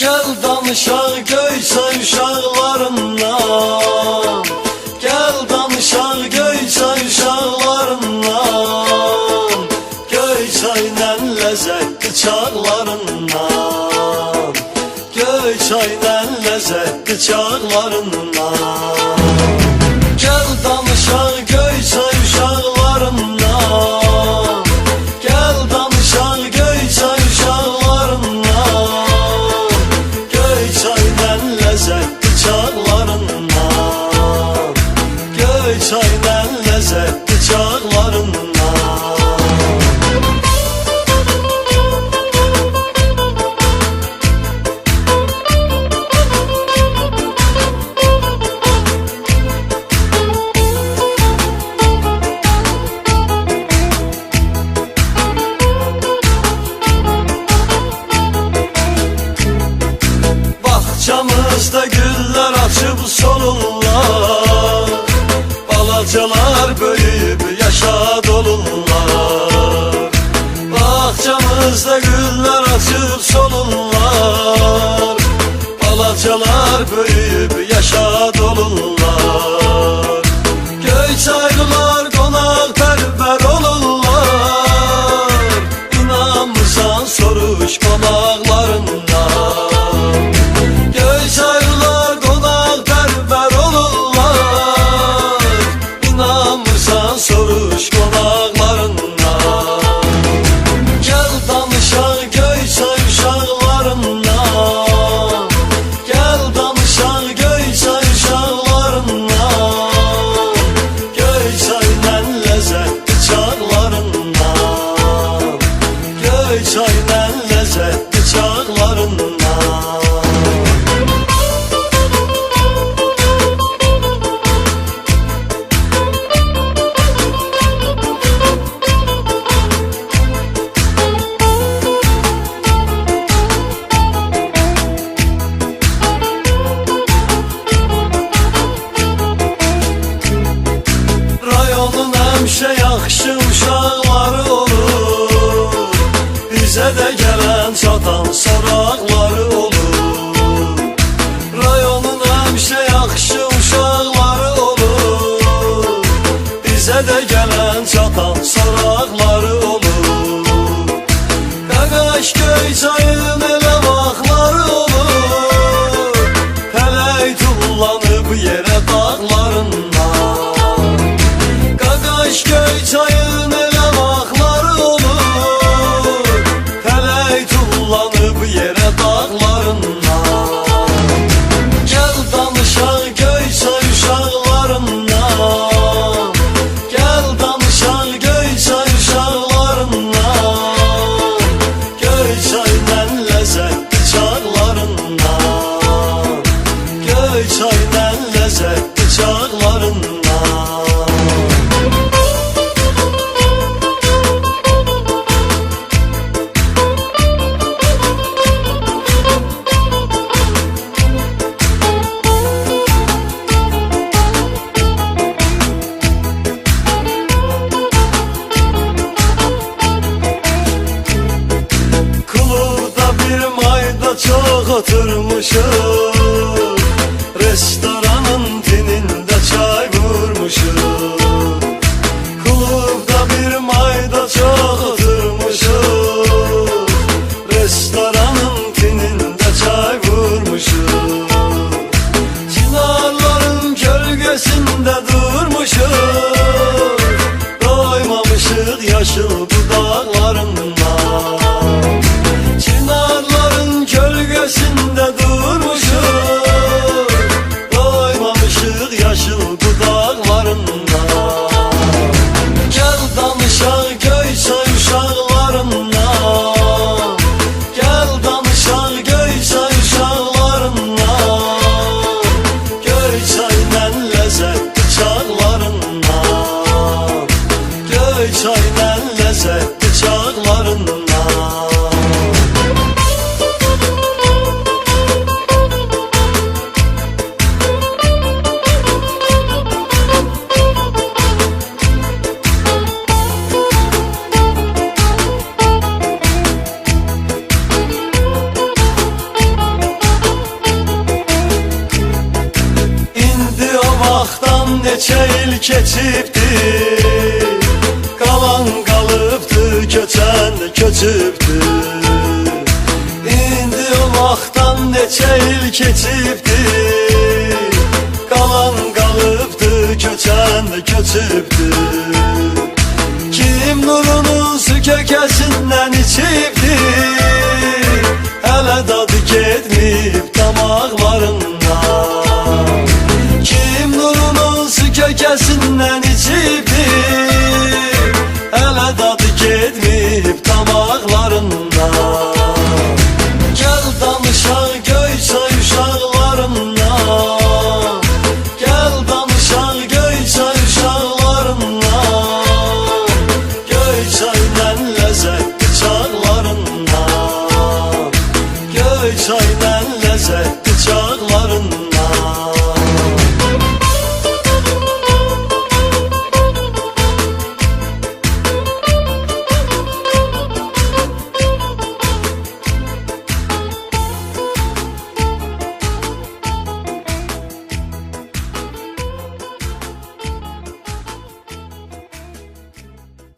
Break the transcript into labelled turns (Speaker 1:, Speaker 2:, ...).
Speaker 1: Gel danışaq Göyçay uşaqlarından, gel danışaq Göyçay uşaqlarından, Göyçayla ləzzətli çağlarından, Göyçayla ləzzətli çağlarından. Gel danışaq Göyçay uşaqlarından, gel danışaq Göyçay uşaqlarından, Göyçayla ləzzətli çağlarından, Göyçayla ləzzətli çağlarından. Bağçamızda güller açıp solurlar, balacalar böyüyüp yaşa dolurlar. Bağçamızda güller açıp solurlar, balacalar böyüyüp yaşa dolurlar. Göyçaylılar qonaqpərvər olurlar, İnanmırsan soruş qonaqlarından. Göyçaylılar qonaqpərvər olurlar, İnanmırsan soruş qonaqlarından. Gel danışaq Göyçay uşaqlarından, gel danışaq Göyçay uşaqlarından, Göyçayla ləzzətli çağlarından, Göyçayla ləzzətli çağlarından. Rayonun həmişə yaxşı uşaqları olur, bizə də gələn çatan soraqları olur. Rayonun həmişə yaxşı uşaqları olur, bizə də gələn çatan soraqları olur. Qaqaş Göyçayın elə vaxtları olur, pələk tullanıb yerə dağlarından. Qaqaş Göyçayın elə vaxtları olur, pələk tullanıb yerə dağlarından. Gel danışaq Göyçay uşaqlarından, gel danışaq Göyçay uşaqlarından, Göyçayla ləzzətli çağlarından, Göyçayla ləzzətli çağlarından. Klubda bir mayda çox oturmuşuq, restoranın tinində çay vurmuşuq. Klubda bir mayda çox oturmuşuq, restoranın tinində çay vurmuşuq. Çınarların kölgəsində durmuşuq, doymamışıq yaşıl budaqlarından. Çınarların kölgəsində durmuşuq, neçə il keçibdir, qalan qalıbdır, köçən də köçübdür. İndi o vaxtdan neçə il keçibdir, qalan qalıbdır, köçən də köçübdür. Kim nurunun su kökəsindən içibdir, hələ dadı getməyib damaqlarından. Kim nurunun su kökəsindən içibdir, hələ dadı getməyib damaqlarından. Gəl danışaq Göyçay uşaqlarından, gəl danışaq Göyçay uşaqlarından, Göyçaydan ləzzətli çağlarından, Göyçaydan ləzzətli çağlarından.